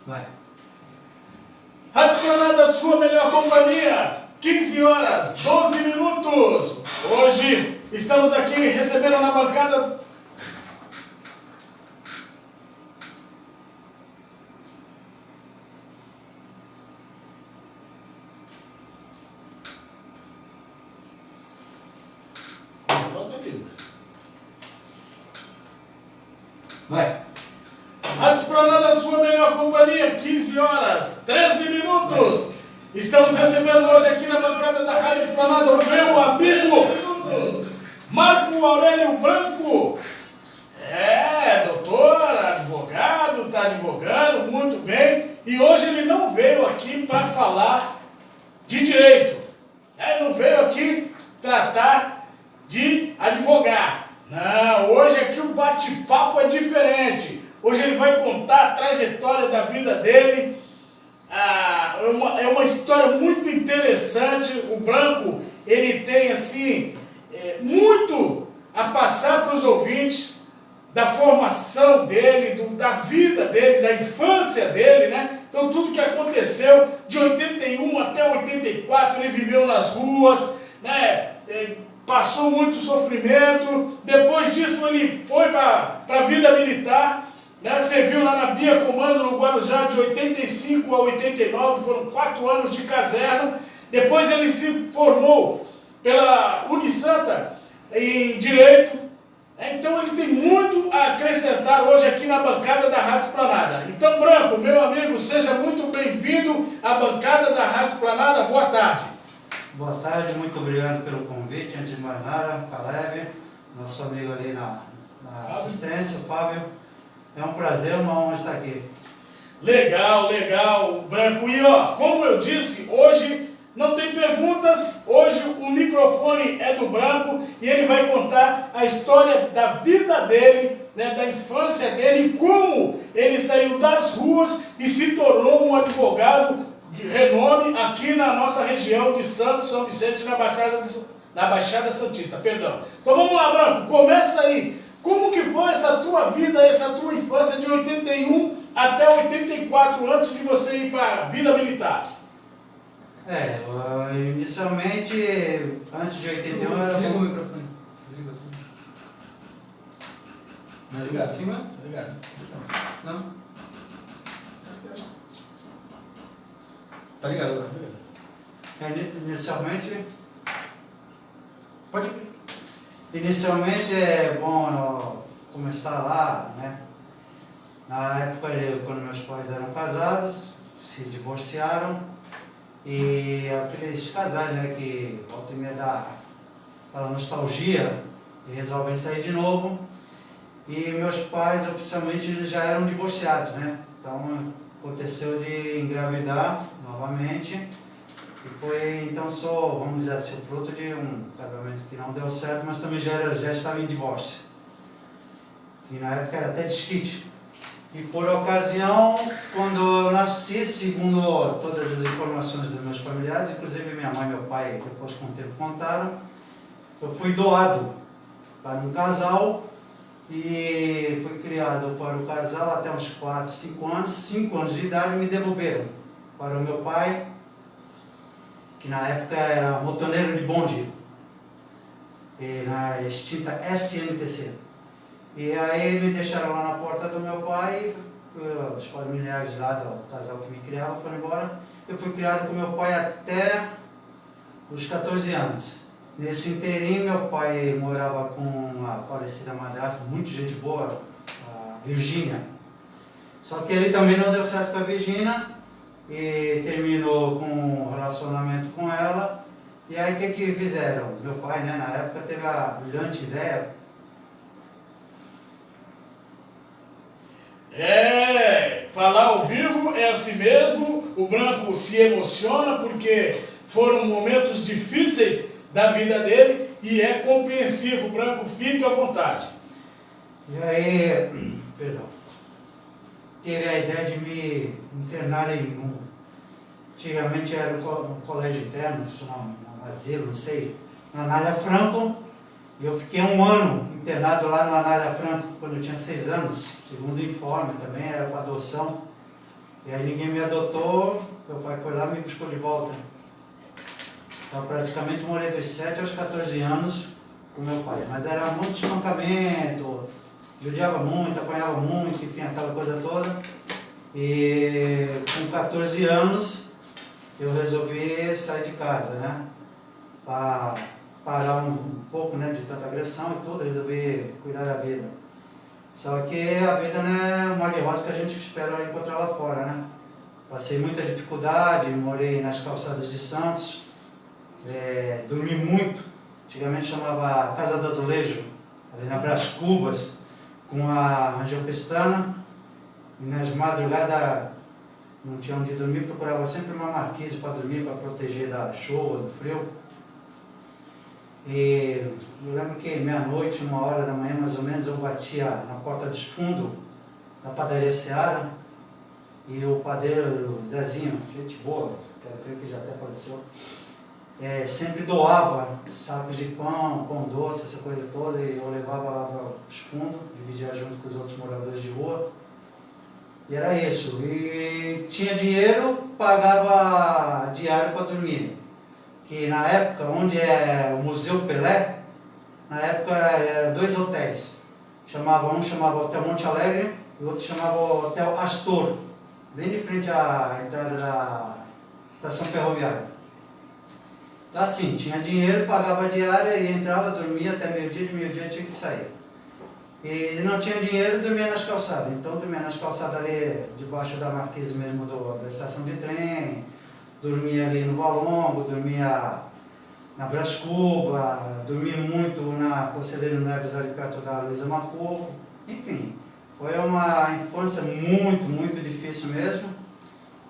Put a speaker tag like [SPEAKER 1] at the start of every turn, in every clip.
[SPEAKER 1] Vai.
[SPEAKER 2] Rádio Esplanada, sua melhor companhia, 15 horas, 12 minutos. Hoje estamos aqui recebendo na bancada...
[SPEAKER 1] Vai.
[SPEAKER 2] Rádio Esplanada, sua melhor companhia, 15 horas, 13 minutos. Estamos recebendo hoje aqui na bancada da Rádio Esplanada o meu amigo Marco Aurélio Branco. Doutor, advogado, está advogando muito bem. E hoje ele não veio aqui para falar de direito. Ele não veio aqui tratar de advogar. Não, hoje aqui o bate-papo é diferente. Hoje ele vai contar a trajetória da vida dele. É uma história muito interessante. O Branco, ele tem assim, muito a passar para os ouvintes da formação dele, da vida dele, da infância dele, né? Então tudo que aconteceu de 81 até 84, ele viveu nas ruas, né? Passou muito sofrimento. Depois disso ele foi para a vida militar, né? Serviu lá na Bia Comando no Guarujá de 85 a 89, foram 4 anos de caserna. Depois ele se formou pela Unisanta em Direito. Então ele tem muito a acrescentar hoje aqui na bancada da Rádio Esplanada. Então, Branco, meu amigo, seja muito bem-vindo à bancada da Rádio Esplanada. Boa tarde.
[SPEAKER 3] Boa tarde, muito obrigado pelo convite. Antes de mais nada, Caleb, nosso amigo ali na assistência, o Fábio. É um prazer, uma honra estar aqui.
[SPEAKER 2] Legal, legal, Branco. E ó, como eu disse, hoje não tem perguntas, hoje o microfone é do Branco e ele vai contar a história da vida dele, né, da infância dele e como ele saiu das ruas e se tornou um advogado de renome aqui na nossa região de Santos, São Vicente, na Baixada Santista, perdão. Então vamos lá, Branco, começa aí. Como que foi essa tua vida, essa tua infância de 81 até 84, antes de você ir para a vida militar?
[SPEAKER 3] Inicialmente, antes de 81 era...
[SPEAKER 1] Desliga o microfone. Desliga tudo. Não é ligado assim, mano? Tá ligado? Não? Tá ligado agora?
[SPEAKER 3] Inicialmente é bom começar lá, né? Na época, quando meus pais eram casados, se divorciaram, e aqueles casais, né, que volta e meia dá aquela nostalgia e resolvem sair de novo. E meus pais, oficialmente, eles já eram divorciados, né? Então, aconteceu de engravidar novamente. E foi, então, vamos dizer assim, o fruto de um casamento que não deu certo, mas também já estava em divórcio. E na época era até desquite. E por ocasião, quando eu nasci, segundo todas as informações dos meus familiares, inclusive minha mãe e meu pai, depois com o tempo contaram, eu fui doado para um casal e fui criado para o casal até uns 4, 5 anos. 5 anos de idade me devolveram para o meu pai, que na época era motoneiro de bonde, na extinta SMTC. E aí me deixaram lá na porta do meu pai, os familiares lá do casal que me criava foram embora. Eu fui criado com meu pai até os 14 anos. Nesse inteirinho, meu pai morava com a falecida madrasta, muito gente boa, a Virgínia. Só que ele também não deu certo com a Virgínia e terminou com um relacionamento com ela. E aí o que fizeram? Meu pai, né, na época, teve a brilhante ideia.
[SPEAKER 2] Falar ao vivo é assim mesmo. O Branco se emociona porque foram momentos difíceis da vida dele e é compreensivo. Branco, fique à vontade.
[SPEAKER 3] E aí, teve a ideia de me internar antigamente era um colégio interno, um asilo, não sei, na Anália Franco. E eu fiquei 1 ano internado lá na Anália Franco, quando eu tinha 6 anos, segundo o informe também, era para adoção. E aí ninguém me adotou, meu pai foi lá e me buscou de volta. Então praticamente morei dos 7 aos 14 anos com meu pai. Mas era muito espancamento, judiava muito, apanhava muito, enfim, aquela coisa toda. E com 14 anos eu resolvi sair de casa, né? Para parar um pouco, né, de tanta agressão e tudo, resolvi cuidar da vida. Só que a vida não é um mar de rosa que a gente espera encontrar lá fora, né? Passei muita dificuldade, morei nas calçadas de Santos, dormi muito. Antigamente chamava Casa do Azulejo, ali na Brás Cubas, com a Rangel Pestana. E nas madrugadas não tinha onde dormir, procurava sempre uma marquise para dormir, para proteger da chuva, do frio. E eu lembro que meia-noite, 1h da manhã mais ou menos, eu batia na porta dos fundos da padaria Seara. E o padeiro, o Zezinho, gente boa, quero crer que já até faleceu, sempre doava sacos de pão, pão doce, essa coisa toda, e eu levava lá para os fundos, dividia junto com os outros moradores de rua. E era isso. E tinha dinheiro, pagava diário para dormir. Que na época, onde é o Museu Pelé, na época eram 2 hotéis. Um chamava Hotel Monte Alegre e o outro chamava Hotel Astor, bem de frente à entrada da estação ferroviária. Então assim, tinha dinheiro, pagava diária e entrava, dormia até meio-dia, de meio-dia tinha que sair. E não tinha dinheiro, dormia nas calçadas. Então dormia nas calçadas ali, debaixo da marquise mesmo da estação de trem, dormia ali no Valongo, dormia na Brás Cubas, dormia muito na Conselheiro Neves, ali perto da Luiza Macuco. Enfim, foi uma infância muito, muito difícil mesmo.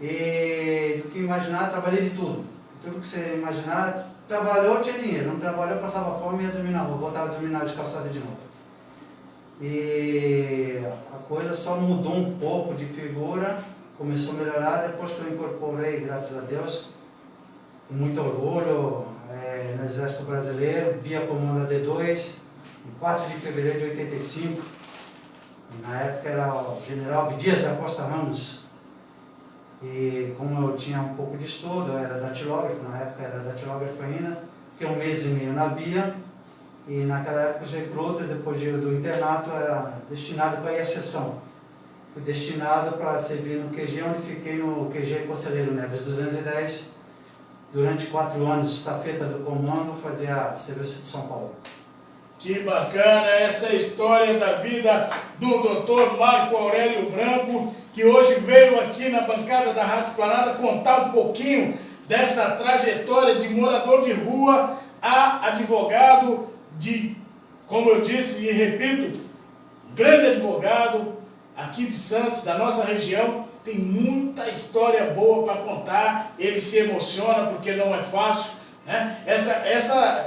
[SPEAKER 3] E do que imaginar, trabalhei de tudo. Tudo que você imaginar, trabalhou, tinha dinheiro. Não trabalhou, passava fome e ia dormir na rua. Voltava a dormir nas calçadas de novo. E a coisa só mudou um pouco de figura, começou a melhorar depois que eu incorporei, graças a Deus, com muito orgulho, no Exército Brasileiro, via comando D2, em 4 de fevereiro de 85. E na época era o general Abdias da Costa Ramos. E como eu tinha um pouco de estudo, eu era datilógrafo, na época era datilógrafo ainda, fiquei 1 mês e meio na BIA. E naquela época os recrutas, depois do internato, era destinado para ir à seção. Fui destinado para servir no QG, onde fiquei no QG Conselheiro Neves 210, durante 4 anos, estafeta do comando, fazia serviço de São Paulo.
[SPEAKER 2] Que bacana essa história da vida do Dr. Marco Aurélio Branco, que hoje veio aqui na bancada da Rádio Esplanada contar um pouquinho dessa trajetória de morador de rua a advogado, como eu disse e repito, grande advogado aqui de Santos, da nossa região. Tem muita história boa para contar, ele se emociona porque não é fácil, né?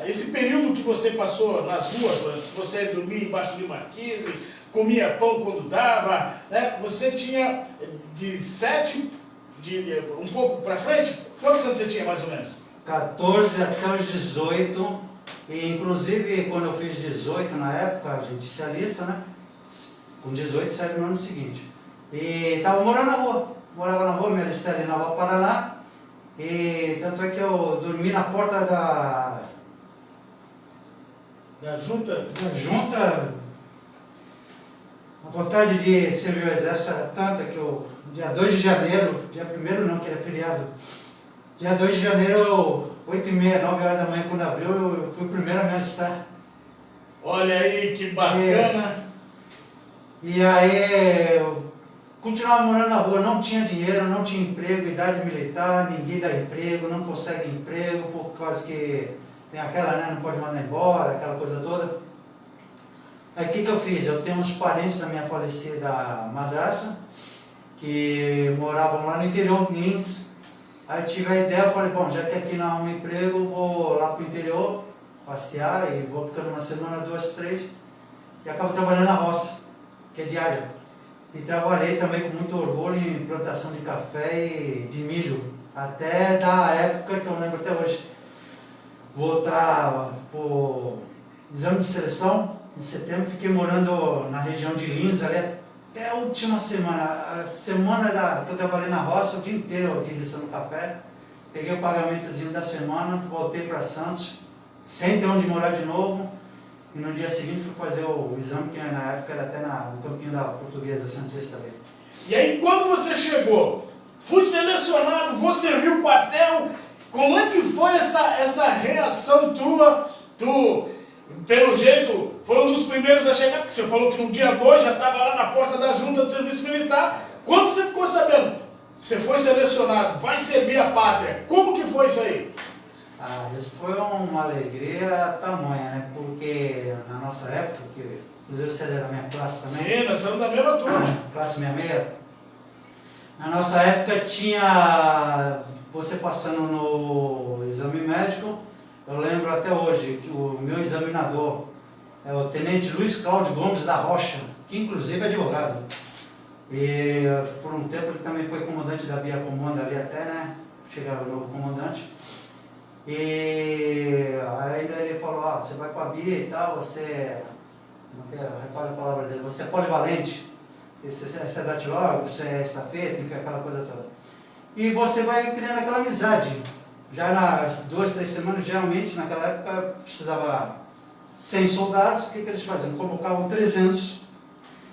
[SPEAKER 2] Esse período que você passou nas ruas, você dormia embaixo de marquise, comia pão quando dava, né? Você tinha de 7, um pouco para frente, quantos anos você tinha mais ou menos?
[SPEAKER 3] 14 até os 18. E, inclusive, quando eu fiz 18 na época, judicialista, né? Com 18 saiu no ano seguinte. E estava morando na rua. Morava na rua, me alistei ali na Rua Paraná. E tanto é que eu dormi na porta da
[SPEAKER 2] junta?
[SPEAKER 3] Da junta. A vontade de servir o exército era tanta que eu, dia 2 de janeiro, dia 1º não, que era feriado. Dia 2 de janeiro, 8h30, 9h da manhã, quando abriu, eu fui o primeiro a me alistar.
[SPEAKER 2] Olha aí, que bacana!
[SPEAKER 3] E aí, eu continuava morando na rua, não tinha dinheiro, não tinha emprego, idade militar, ninguém dá emprego, não consegue emprego, por causa que tem aquela, né, não pode mandar embora, aquela coisa toda. Aí o que eu fiz? Eu tenho uns parentes da minha falecida madrasta, que moravam lá no interior, em Lins. Aí eu tive a ideia, eu falei, bom, já que aqui não há um emprego, vou lá para o interior, passear e vou ficando uma semana, 2, 3, e acabo trabalhando na roça, que é diária. E trabalhei também com muito orgulho em plantação de café e de milho, até da época que eu lembro até hoje. Voltar para o exame de seleção, em setembro, fiquei morando na região de Lins, ali até a última semana, a semana que eu trabalhei na roça, o dia inteiro aqui rissando café, peguei o pagamentozinho da semana, voltei para Santos, sem ter onde morar de novo, e no dia seguinte fui fazer o exame, que na época era até no campinho da Portuguesa Santista ali.
[SPEAKER 2] E aí, quando você chegou, fui selecionado, vou servir o quartel, como é que foi essa reação tua? Tu, pelo jeito, foi um dos primeiros a chegar, porque você falou que no dia 2 já estava lá na porta da junta de serviço militar. Quando você ficou sabendo, você foi selecionado, vai servir a pátria, como que foi isso aí?
[SPEAKER 3] Isso foi uma alegria tamanha, né? Porque na nossa época, que inclusive você é da minha classe também.
[SPEAKER 2] Sim, nós somos da mesma turma.
[SPEAKER 3] Classe 66. Na nossa época tinha você passando no exame médico. Eu lembro até hoje que o meu examinador é o Tenente Luiz Cláudio Gomes da Rocha, que inclusive é advogado. E por um tempo ele também foi comandante da Bia Comando ali até, né? Chegar o novo comandante. E ainda ele falou, você vai para a Bia e tal, você, repara a palavra dele, você é polivalente, você é datilógrafo, você é estafeta, enfim, aquela coisa toda. E você vai criando aquela amizade. Já nas 2, 3 semanas, geralmente, naquela época, precisava 100 soldados, o que eles faziam? Convocavam 300,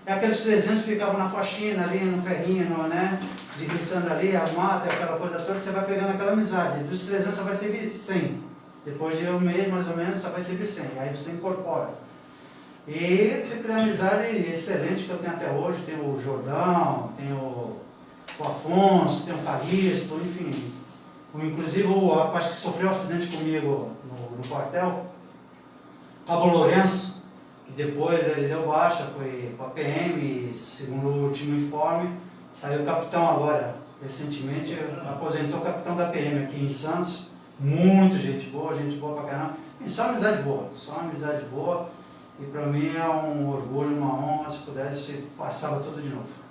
[SPEAKER 3] e aqueles 300 ficavam na faxina ali, no ferrinho, né? De rissando ali, a mata, aquela coisa toda, você vai pegando aquela amizade. Dos 300 só vai servir 100. Depois de um mês, mais ou menos, só vai servir 100. Aí você incorpora. E você cria uma amizade excelente que eu tenho até hoje. Tem o Jordão, tem o Afonso, tem o Calixto, enfim. Inclusive o rapaz que sofreu um acidente comigo no quartel, Cabo Lourenço, que depois ele deu baixa, foi para a PM, e segundo o último informe, saiu capitão agora, recentemente, aposentou capitão da PM aqui em Santos, muito gente boa pra caramba, e só amizade boa, e para mim é um orgulho, uma honra, se pudesse, passava tudo de novo.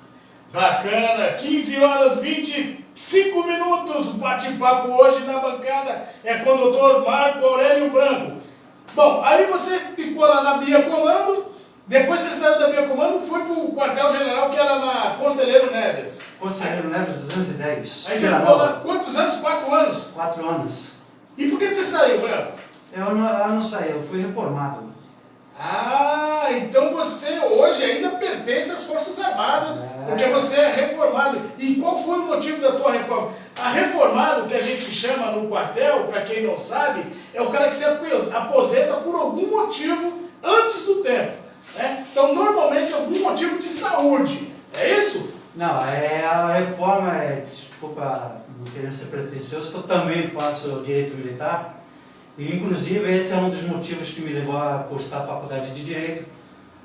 [SPEAKER 2] Bacana, 15 horas 25 minutos, bate-papo hoje na bancada é com o doutor Marco Aurélio Branco. Bom, aí você ficou lá na Bia Comando, depois você saiu da Bia Comando e foi para o quartel-general que era na Conselheiro Neves.
[SPEAKER 3] Conselheiro Neves 210.
[SPEAKER 2] Aí você ficou lá quantos anos? 4 anos?
[SPEAKER 3] 4 anos.
[SPEAKER 2] E por que você saiu, Branco?
[SPEAKER 3] Eu não saí, eu fui reformado.
[SPEAKER 2] Então você hoje ainda pertence às Forças Armadas, porque você é reformado. E qual foi o motivo da tua reforma? A reformado, que a gente chama no quartel, para quem não sabe, é o cara que se aposenta por algum motivo antes do tempo, né? Então, normalmente, algum motivo de saúde. É isso?
[SPEAKER 3] Não, a reforma desculpa, não querendo ser pretensioso, que eu também faço direito militar. E, inclusive, esse é um dos motivos que me levou a cursar a faculdade de Direito.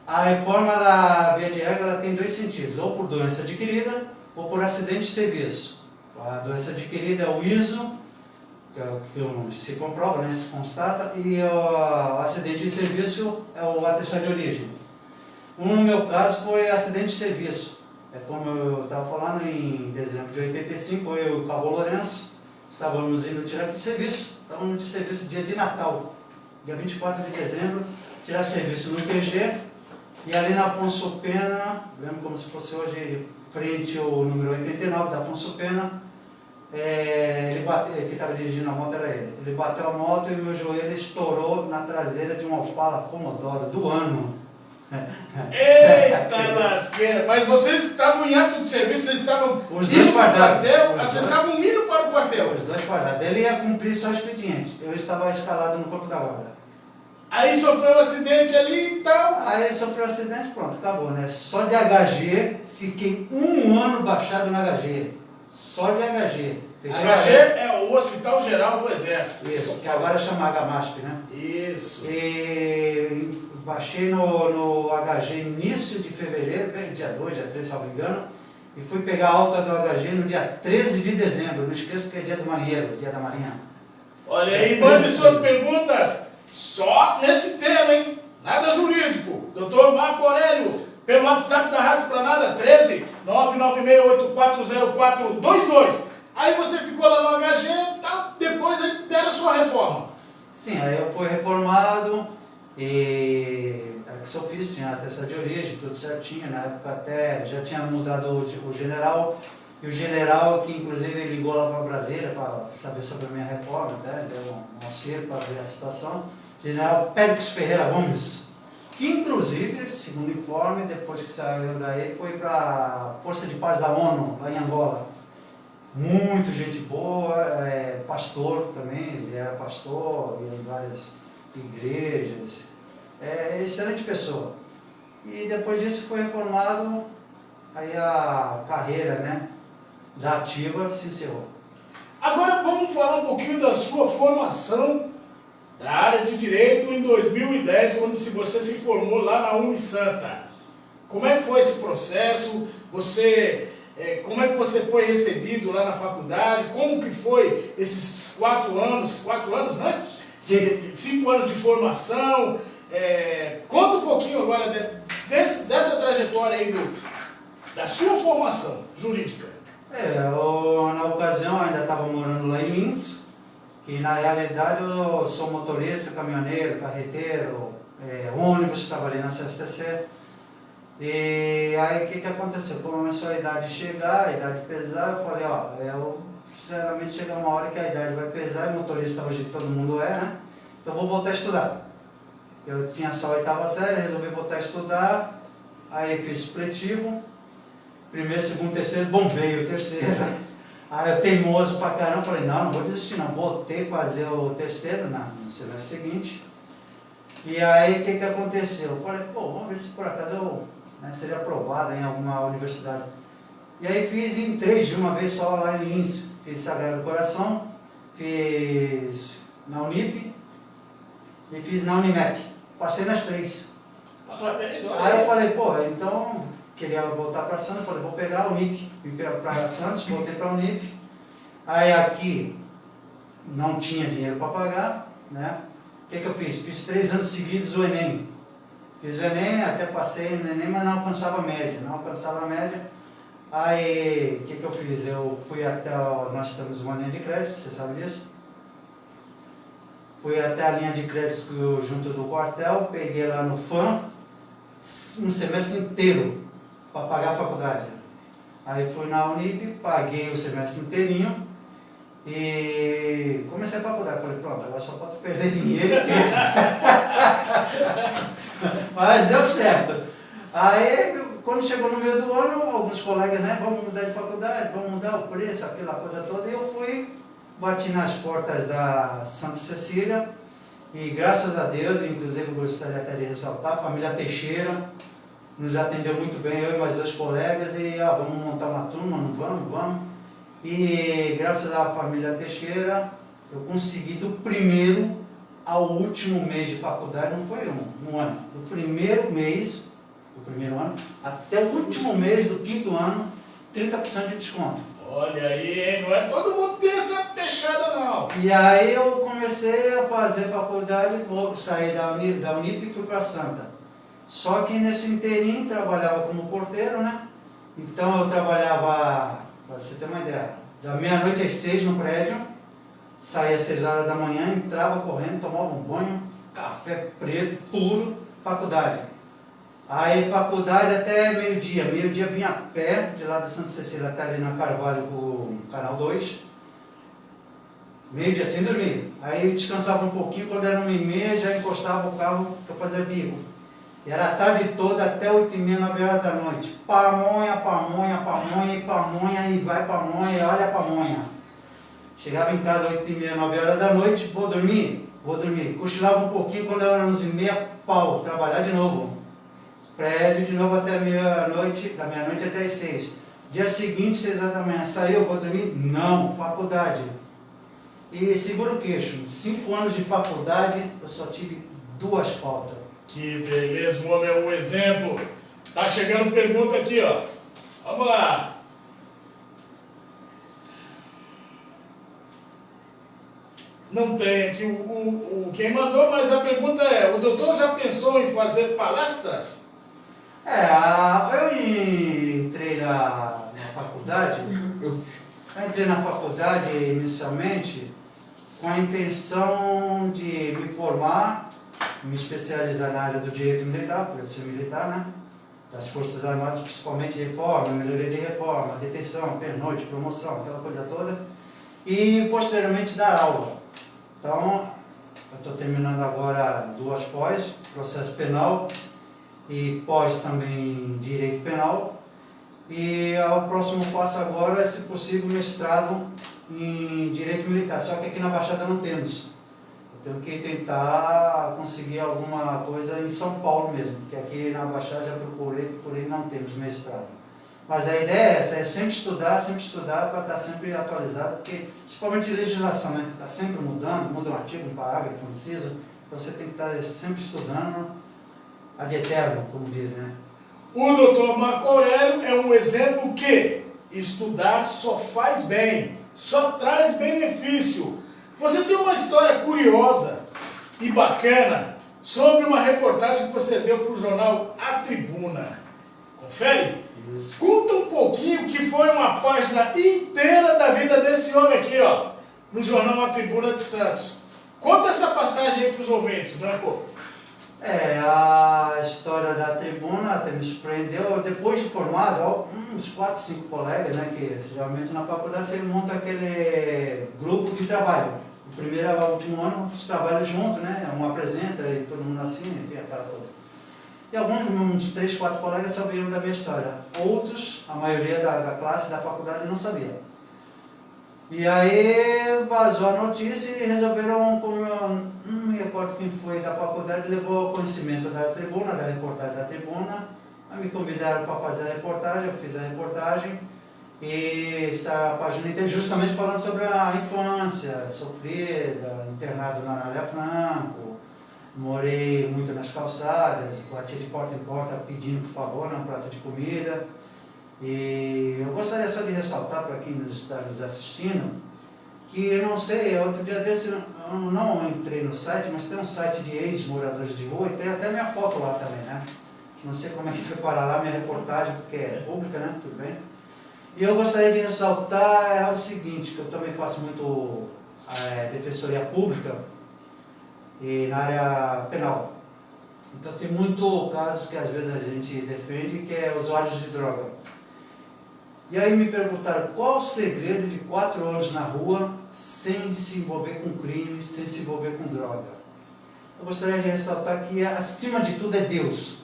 [SPEAKER 3] A reforma, via de regra, ela tem 2 sentidos, ou por doença adquirida, ou por acidente de serviço. A doença adquirida é o ISO, que se comprova, né, se constata, e o acidente de serviço é o atestado de origem. No meu caso, foi acidente de serviço. É como eu estava falando, em dezembro de 85, eu e o Cabo Lourenço estávamos indo tirar de serviço. Estávamos de serviço dia de Natal, dia 24 de dezembro, tirar serviço no IPG, e ali na Afonso Pena, lembro como se fosse hoje, frente ao número 89 da Afonso Pena, ele bateu, quem estava dirigindo a moto era ele. Ele bateu a moto e o meu joelho estourou na traseira de uma Opala Commodore do ano.
[SPEAKER 2] Eita lasqueira! Mas vocês estavam em ato de serviço, vocês estavam indo para o quartel? Vocês estavam indo para o quartel?
[SPEAKER 3] Os 2 guardados. Ele ia cumprir só o expediente. Eu estava escalado no corpo da guarda.
[SPEAKER 2] Aí sofreu um acidente ali e tal.
[SPEAKER 3] Aí sofreu um acidente, pronto, acabou, né? Só de HG, fiquei 1 ano baixado na HG. Só de HG.
[SPEAKER 2] HG é o Hospital Geral do Exército.
[SPEAKER 3] Isso, que agora chama HMASP, né?
[SPEAKER 2] Isso.
[SPEAKER 3] E baixei no HG início de fevereiro, dia 2, dia 3, se não me engano, e fui pegar a alta do HG no dia 13 de dezembro, não esqueço porque é dia do marinheiro, dia da marinha.
[SPEAKER 2] Olha aí, mande suas perguntas só nesse tema, hein? Nada jurídico. Doutor Marco Aurélio, pelo WhatsApp da Rádio Esplanada, 13 996840422. Aí você ficou lá no HG e tal, depois aí deram a sua reforma.
[SPEAKER 3] Sim, aí eu fui reformado e que eu fiz, tinha a testa de origem, tudo certinho, na época até já tinha mudado o general, e o general que inclusive ligou lá para Brasília para saber sobre a minha reforma, até, deu um auxílio para ver a situação, general Périx Ferreira Gomes, que inclusive, segundo o informe, depois que saiu daí, foi para a Força de Paz da ONU, lá em Angola. Muito gente boa, pastor também, ele era pastor, ia em várias igrejas, excelente pessoa. E depois disso foi reformado, aí a carreira, né, da ativa se encerrou.
[SPEAKER 2] Agora vamos falar um pouquinho da sua formação da área de Direito em 2010, quando você se formou lá na Unisanta. Como é que foi esse processo? Como é que você foi recebido lá na faculdade? Como que foi esses 4 anos, né?
[SPEAKER 3] Sim.
[SPEAKER 2] 5 anos de formação. Conta um pouquinho agora dessa trajetória aí da sua formação jurídica.
[SPEAKER 3] Na ocasião eu ainda estava morando lá em Lins, que na realidade eu sou motorista, caminhoneiro, carreteiro, ônibus, trabalhei na CSTC. E aí o que aconteceu? Começou a idade chegar, a idade pesar, eu falei, eu sinceramente chega uma hora que a idade vai pesar, e motorista hoje todo mundo né? Então vou voltar a estudar. Eu tinha só a 8ª série, resolvi voltar a estudar, aí fiz supletivo, primeiro, segundo, terceiro, bombei o terceiro. Aí eu teimoso pra caramba, falei, não vou desistir não, voltei a fazer o terceiro no semestre seguinte. E aí o que aconteceu? Eu falei, vamos ver se por acaso eu seria aprovado em alguma universidade. E aí entrei de uma vez só lá em Lins, fiz Sagrado Coração, fiz na Unip e fiz na Unimec. Passei nas 3.
[SPEAKER 2] Parabéns, olha
[SPEAKER 3] aí eu falei, então queria voltar para Santos, falei, vou pegar a Unip, vim para Santos, voltei para a Unip. Aí aqui não tinha dinheiro para pagar, né? O que eu fiz? Fiz 3 anos seguidos o Enem. Fiz o Enem, até passei no Enem, mas não alcançava a média. Aí, o que eu fiz? Eu fui até, nós temos uma linha de crédito, você sabe disso? Fui até a linha de crédito junto do quartel, peguei lá no FAM, um semestre inteiro, para pagar a faculdade. Aí fui na Unip, paguei o semestre inteirinho, e comecei a faculdade. Falei, pronto, agora só falta perder dinheiro e tempo. Mas deu certo. Aí, quando chegou no meio do ano, alguns colegas, vamos mudar de faculdade, vamos mudar o preço, aquela coisa toda. E eu fui, bati nas portas da Santa Cecília. E graças a Deus, inclusive gostaria até de ressaltar, a família Teixeira nos atendeu muito bem, eu e mais 2 colegas. E vamos montar uma turma, não vamos. E graças à família Teixeira, eu consegui do primeiro ao último mês de faculdade, não foi um ano, do primeiro mês, do primeiro ano, até o último mês do 5º ano, 30% de desconto.
[SPEAKER 2] Olha aí, não é todo mundo tem essa fechada não.
[SPEAKER 3] E aí eu comecei a fazer faculdade, saí da Unip e fui para Santa. Só que nesse inteirinho trabalhava como porteiro, né? Então eu trabalhava, para você ter uma ideia, da meia-noite às 6 no prédio, saía às 6 horas da manhã, entrava correndo, tomava um banho, café preto, puro, faculdade. Aí faculdade até meio-dia vinha a pé, de lá da Santa Cecília até ali na Carvalho com o Canal 2, meio-dia sem dormir. Aí eu descansava um pouquinho, quando era 1h30 já encostava o carro para fazer bico. E era a tarde toda até 8h30, 9 horas da noite. Pamonha, e vai pamonha, e olha a pamonha. Chegava em casa 8h30, 9 horas da noite, vou dormir. Cochilava um pouquinho, quando era 11h30, pau, trabalhar de novo. Prédio de novo até meia-noite, da meia-noite até as 6. Dia seguinte, 6 horas da manhã, saiu, vou dormir? Não, faculdade. E segura o queixo, 5 anos de faculdade, eu só tive 2 faltas.
[SPEAKER 2] Que beleza, o homem é um exemplo. Tá chegando pergunta aqui, ó. Vamos lá. Não tem aqui quem mandou, mas a pergunta é, o doutor já pensou em fazer palestras?
[SPEAKER 3] Eu entrei na faculdade, inicialmente com a intenção de me formar me especializar na área do direito militar, por eu ser militar, né? Das Forças Armadas, principalmente reforma, melhoria de reforma, detenção, pernoite, promoção, aquela coisa toda. E posteriormente dar aula. Então, eu estou terminando agora 2 pós, processo penal e pós também direito penal. E o próximo passo agora é, se possível, mestrado em direito militar, só que aqui na Baixada não temos. Eu tenho que tentar conseguir alguma coisa em São Paulo mesmo, porque aqui na Baixada já procurei, não temos mestrado. Mas a ideia é essa, é sempre estudar para estar sempre atualizado, porque principalmente legislação, né? Está sempre mudando, muda um artigo, um parágrafo, um inciso, então você tem que estar sempre estudando ad eterno, como dizem, né?
[SPEAKER 2] O doutor Marco Aurélio é um exemplo que estudar só faz bem, só traz benefício. Você tem uma história curiosa e bacana sobre uma reportagem que você deu para o jornal A Tribuna. Confere?
[SPEAKER 3] Isso.
[SPEAKER 2] Conta um pouquinho que foi uma página inteira da vida desse homem aqui, ó, no jornal A Tribuna de Santos. Conta essa passagem aí para os ouvintes, Branco.
[SPEAKER 3] A história da Tribuna até me surpreendeu. Depois de formado, uns 4, 5 colegas, né, que geralmente na faculdade você monta aquele grupo de trabalho. O primeiro ao último ano, os trabalhos juntos, né, um apresenta e todo mundo assina, enfim, aquela coisa. E alguns, uns 3, 4 colegas sabiam da minha história. Outros, a maioria da classe, da faculdade, não sabia. E aí vazou a notícia e resolveram, como eu não me recordo quem foi da faculdade, levou ao conhecimento da Tribuna, da reportagem da Tribuna. Aí me convidaram para fazer a reportagem, eu fiz a reportagem. E essa página inteira justamente falando sobre a infância sofrida, internado na Anália Franco. Morei muito nas calçadas, bati de porta em porta pedindo por favor um prato de comida. E eu gostaria só de ressaltar para quem nos está nos assistindo, que eu não sei, outro dia desse eu não entrei no site, mas tem um site de ex-moradores de rua e tem até minha foto lá também, né? Não sei como é que foi parar lá minha reportagem, porque é pública, né? Tudo bem. E eu gostaria de ressaltar o seguinte, que eu também faço muito defensoria pública e na área penal. Então tem muito casos que às vezes a gente defende, que é usuários de droga. E aí me perguntaram qual o segredo de 4 anos na rua sem se envolver com crime, sem se envolver com droga. Eu gostaria de ressaltar que acima de tudo é Deus,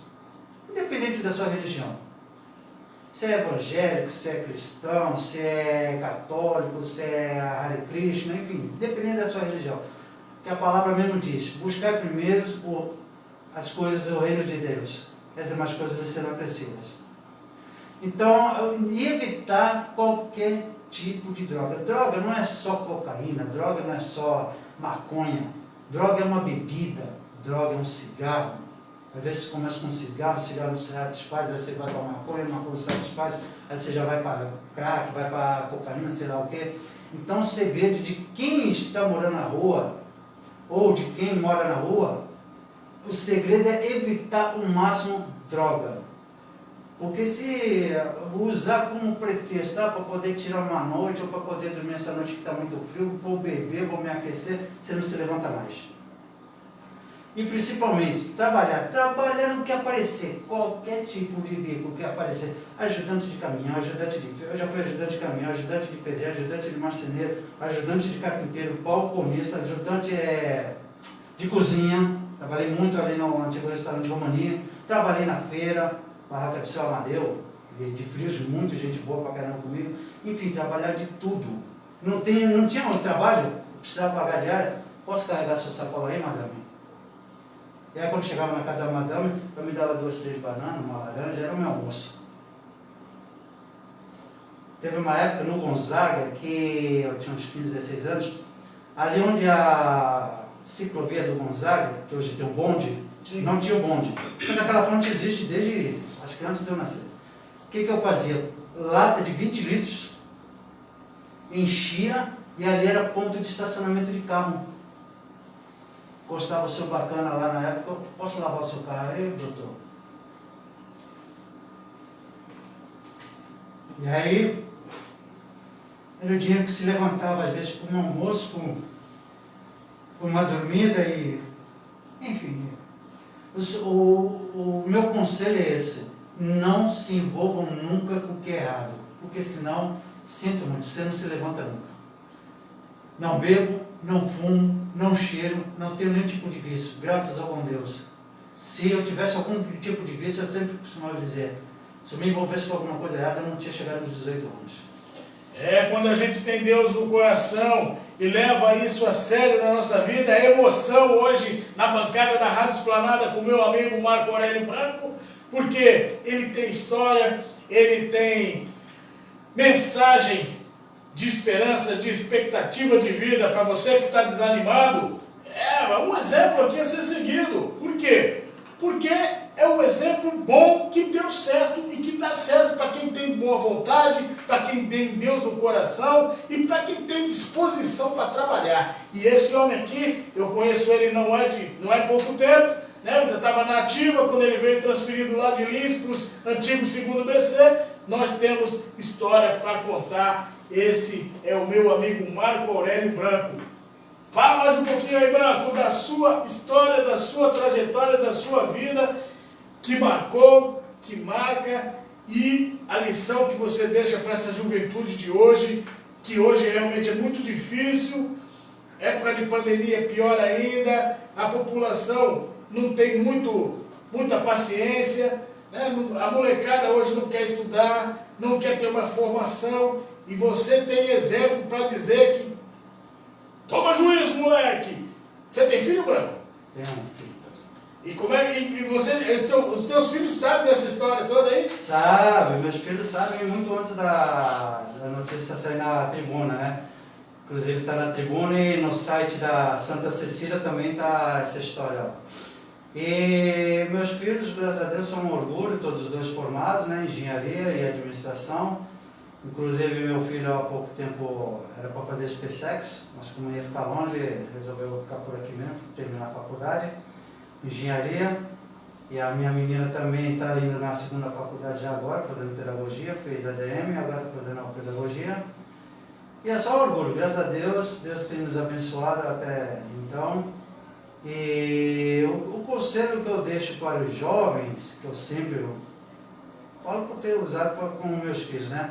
[SPEAKER 3] independente da sua religião. Se é evangélico, se é cristão, se é católico, se é Hare Krishna, enfim, independente da sua religião. Que a palavra mesmo diz, buscar primeiro as coisas do reino de Deus, as demais coisas serão acrescidas. Então, evitar qualquer tipo de droga. Droga não é só cocaína, droga não é só maconha, droga é uma bebida, droga é um cigarro. Às vezes você começa com um cigarro, o cigarro não satisfaz, aí você vai para a maconha não satisfaz, aí você já vai para crack, vai para cocaína, sei lá o quê. Então, o segredo de quem está morando na rua, ou de quem mora na rua, o segredo é evitar o máximo droga. Porque se usar como pretexto para poder tirar uma noite ou para poder dormir essa noite que está muito frio, vou beber, vou me aquecer, você não se levanta mais. E principalmente, trabalhar no que aparecer, qualquer tipo de bico que aparecer, ajudante de caminhão, ajudante de fio, eu já fui ajudante de caminhão, ajudante de pedreiro, ajudante de marceneiro, ajudante de carpinteiro, balconista, ajudante de cozinha, trabalhei muito ali no antigo restaurante Romania, trabalhei na feira, barraca de Seu Amadeu, de frios, muita gente boa pra caramba comigo, enfim, trabalhar de tudo. Não tinha um trabalho, precisava pagar diária, posso carregar seu sacola aí, madame? E aí quando chegava na casa da madame, eu me dava 2, 3 bananas, uma laranja, era o meu almoço. Teve uma época no Gonzaga, que eu tinha uns 15, 16 anos, ali onde a ciclovia do Gonzaga, que hoje tem um bonde, sim, não tinha o bonde. Mas aquela fonte existe desde, acho que antes de eu nascer. O que eu fazia? Lata de 20 litros, enchia e ali era ponto de estacionamento de carro. Gostava o seu bacana lá na época, posso lavar o seu carro aí, doutor? E aí, era o dinheiro que se levantava, às vezes, com um almoço, com uma dormida e, enfim, O meu conselho é esse: não se envolvam nunca com o que é errado, porque senão, sinto muito, você não se levanta nunca. Não bebo, não fumo, não cheiro, não tenho nenhum tipo de vício, graças ao bom Deus. Se eu tivesse algum tipo de vício, eu sempre costumava dizer, se eu me envolvesse com alguma coisa errada, eu não tinha chegado aos 18 anos.
[SPEAKER 2] Quando a gente tem Deus no coração e leva isso a sério na nossa vida, é emoção hoje na bancada da Rádio Esplanada com meu amigo Marco Aurélio Branco, porque ele tem história, ele tem mensagem de esperança, de expectativa de vida para você que está desanimado. Um exemplo aqui a ser seguido. Por quê? Porque é um exemplo bom que deu certo e que dá certo para quem tem boa vontade, para quem tem Deus no coração e para quem tem disposição para trabalhar. E esse homem aqui, eu conheço ele não é pouco tempo, né? Eu estava na ativa quando ele veio transferido lá de Lins para os antigos 2º BC. Nós temos história para contar. Esse é o meu amigo Marco Aurélio Branco. Fala mais um pouquinho aí, Branco, da sua história, da sua trajetória, da sua vida, que marcou, que marca, e a lição que você deixa para essa juventude de hoje, que hoje realmente é muito difícil, época de pandemia é pior ainda, a população não tem muita paciência, né? A molecada hoje não quer estudar, não quer ter uma formação, e você tem exemplo para dizer que toma juízo, moleque! Você tem filho, Branco?
[SPEAKER 3] Tenho um filho.
[SPEAKER 2] E como é os teus filhos sabem dessa história toda aí?
[SPEAKER 3] Sabe, meus filhos sabem muito antes da notícia sair na tribuna, né? Inclusive está na tribuna e no site da Santa Cecília também está essa história. Ó. E meus filhos, graças a Deus, são um orgulho, todos os dois formados, né? Engenharia e administração. Inclusive meu filho há pouco tempo era para fazer SpaceX, mas como ia ficar longe, resolveu ficar por aqui mesmo, terminar a faculdade, engenharia. E a minha menina também está indo na 2ª faculdade já agora, fazendo pedagogia, fez ADM, agora está fazendo a pedagogia. E é só orgulho, graças a Deus, Deus tem nos abençoado até então. E o conselho que eu deixo para os jovens, que eu sempre falo por ter usado com meus filhos, né?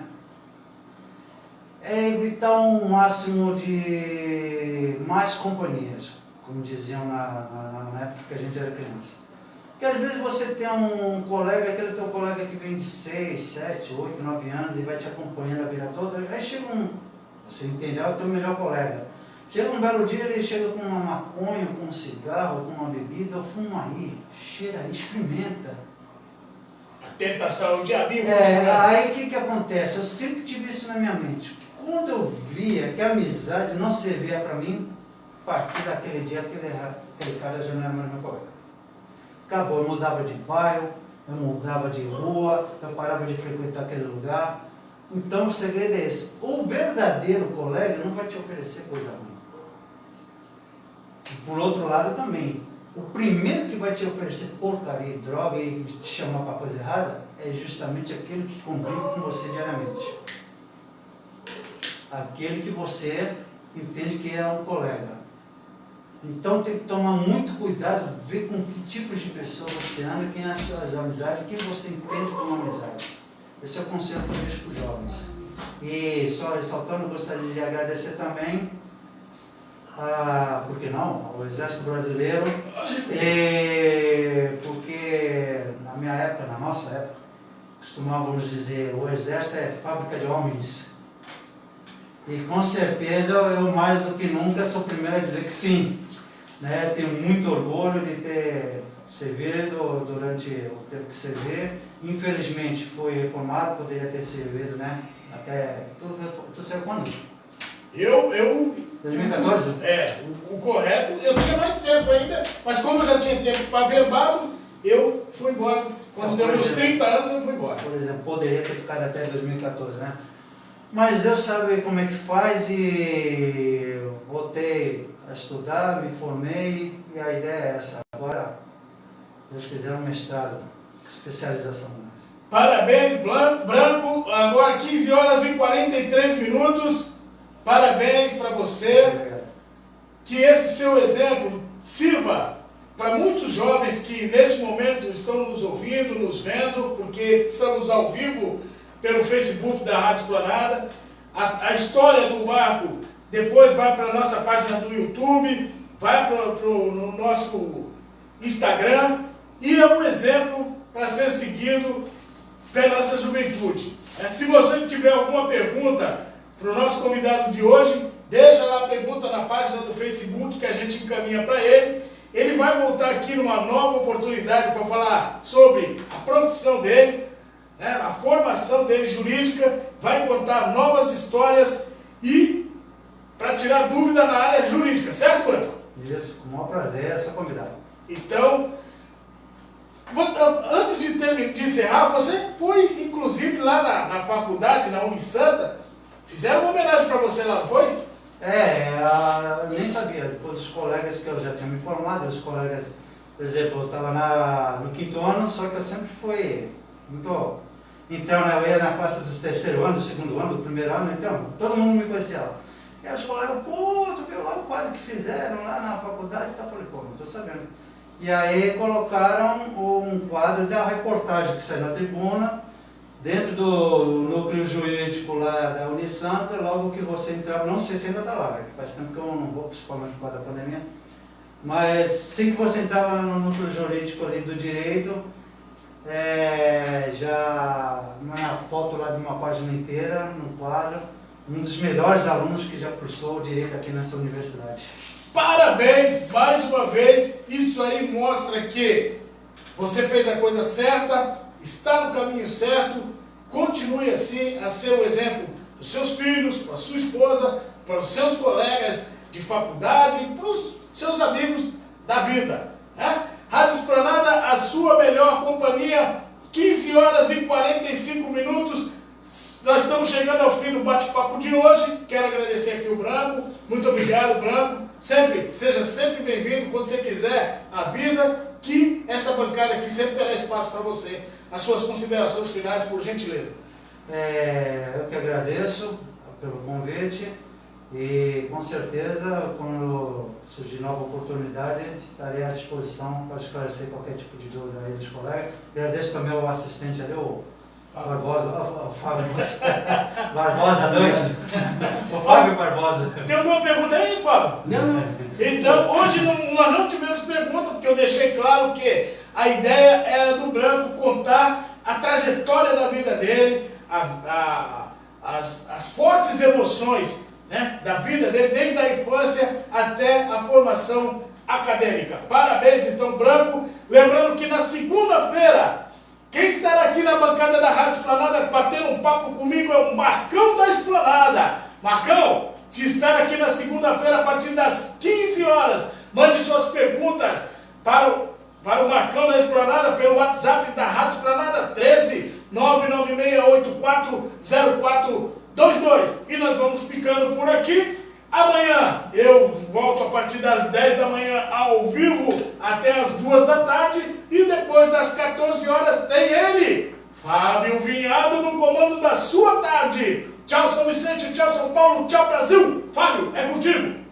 [SPEAKER 3] É evitar um máximo de mais companhias, como diziam na época que a gente era criança. Porque às vezes você tem um colega, aquele teu colega que vem de 6, 7, 8, 9 anos e vai te acompanhando a vida toda, aí chega você entende, é o teu melhor colega. Chega um belo dia, ele chega com uma maconha, com um cigarro, com uma bebida, fuma aí, cheira aí, experimenta.
[SPEAKER 2] A tentação, o diabinho.
[SPEAKER 3] Aí o que acontece? Eu sempre tive isso na minha mente. Quando eu via que a amizade não servia para mim, a partir daquele dia, aquele cara já não era mais meu colega. Acabou, eu mudava de bairro, eu mudava de rua, eu parava de frequentar aquele lugar. Então o segredo é esse: o verdadeiro colega não vai te oferecer coisa ruim. E por outro lado também, o primeiro que vai te oferecer porcaria, droga e te chamar para coisa errada é justamente aquele que convive com você diariamente. Aquele que você entende que é um colega. Então tem que tomar muito cuidado, ver com que tipos de pessoa você anda, quem é as suas amizades, quem você entende como amizade. Esse é o conselho que eu deixo para os jovens. E só ressaltando, gostaria de agradecer também, por que não, ao Exército Brasileiro, porque na minha época, na nossa época, costumávamos dizer, o Exército é fábrica de homens. E com certeza eu mais do que nunca sou o primeiro a dizer que sim. Né? Tenho muito orgulho de ter servido durante o tempo que servi. Infelizmente foi reformado, poderia ter servido, né? Até. Tu saiu quando? 2014?
[SPEAKER 2] O correto, eu tinha mais tempo ainda, mas como eu já tinha tempo para verbado, eu fui embora. Quando deu uns 30 anos, eu fui embora.
[SPEAKER 3] Por exemplo, poderia ter ficado até 2014, né? Mas Deus sabe como é que faz e voltei a estudar, me formei e a ideia é essa. Agora, Deus quiser, um mestrado, especialização.
[SPEAKER 2] Parabéns, Branco. Agora 15 horas e 43 minutos. Parabéns para você.
[SPEAKER 3] Obrigado.
[SPEAKER 2] Que esse seu exemplo sirva para muitos jovens que nesse momento estão nos ouvindo, nos vendo, porque estamos ao vivo pelo Facebook da Rádio Esplanada. A história do barco depois vai para a nossa página do YouTube, vai para o nosso Instagram, e é um exemplo para ser seguido pela nossa juventude. Se você tiver alguma pergunta para o nosso convidado de hoje, deixa lá a pergunta na página do Facebook que a gente encaminha para ele. Ele vai voltar aqui numa nova oportunidade para falar sobre a profissão dele, né, a formação dele jurídica, vai contar novas histórias e para tirar dúvida na área jurídica, certo, Branco?
[SPEAKER 3] Isso, com o maior prazer, é só convidar.
[SPEAKER 2] Então, antes de encerrar, você foi inclusive lá na faculdade, na Unisanta, fizeram uma homenagem para você lá, não foi?
[SPEAKER 3] Eu nem sabia, depois dos colegas que eu já tinha me formado, os colegas, por exemplo, eu estava no 5º ano, só que eu sempre fui muito... Então, né, eu ia na classe do 3º ano, do 2º ano, do 1º ano, então, todo mundo me conhecia lá. E aí os colegas, pô, tu viu lá o quadro que fizeram lá na faculdade? Eu falei, pô, não estou sabendo. E aí colocaram um quadro da reportagem que saiu na tribuna, dentro do núcleo jurídico lá da Unisanta, logo que você entrava, não sei se ainda está lá, né, faz tempo que eu não vou, principalmente por causa da pandemia, mas assim que você entrava no núcleo jurídico ali do direito, já uma foto lá de uma página inteira, no quadro, um dos melhores alunos que já cursou direito aqui nessa universidade.
[SPEAKER 2] Parabéns, mais uma vez, isso aí mostra que você fez a coisa certa, está no caminho certo, continue assim a ser o exemplo para os seus filhos, para a sua esposa, para os seus colegas de faculdade, para os seus amigos da vida, né? Rádio Esplanada, a sua melhor companhia, 15 horas e 45 minutos. Nós estamos chegando ao fim do bate-papo de hoje. Quero agradecer aqui o Branco. Muito obrigado, Branco. Seja sempre bem-vindo. Quando você quiser, avisa que essa bancada aqui sempre terá espaço para você. As suas considerações finais, por gentileza.
[SPEAKER 3] Eu que agradeço pelo convite e com certeza, quando surgir nova oportunidade, estarei à disposição para esclarecer qualquer tipo de dúvida aí dos colegas. Agradeço também ao assistente ali, o Barbosa, o Fábio Barbosa 2, o Fábio Barbosa.
[SPEAKER 2] Tem alguma pergunta aí, Fábio?
[SPEAKER 3] Não.
[SPEAKER 2] Então, hoje nós não tivemos pergunta, porque eu deixei claro que a ideia era do Branco contar a trajetória da vida dele, as fortes emoções, né, da vida dele, desde a infância até a formação acadêmica. Parabéns, então, Branco. Lembrando que na segunda-feira, quem estará aqui na bancada da Rádio Esplanada batendo um papo comigo é o Marcão da Esplanada. Marcão, te espero aqui na segunda-feira a partir das 15 horas. Mande suas perguntas para o Marcão da Esplanada pelo WhatsApp da Rádio Esplanada 13 996840422. E nós vamos ficando por aqui. Amanhã eu volto a partir das 10 da manhã ao vivo até as 2 da tarde. E depois das 14 horas tem ele, Fábio Vinhado, no comando da sua tarde. Tchau, São Vicente, tchau, São Paulo, tchau, Brasil. Fábio, é contigo.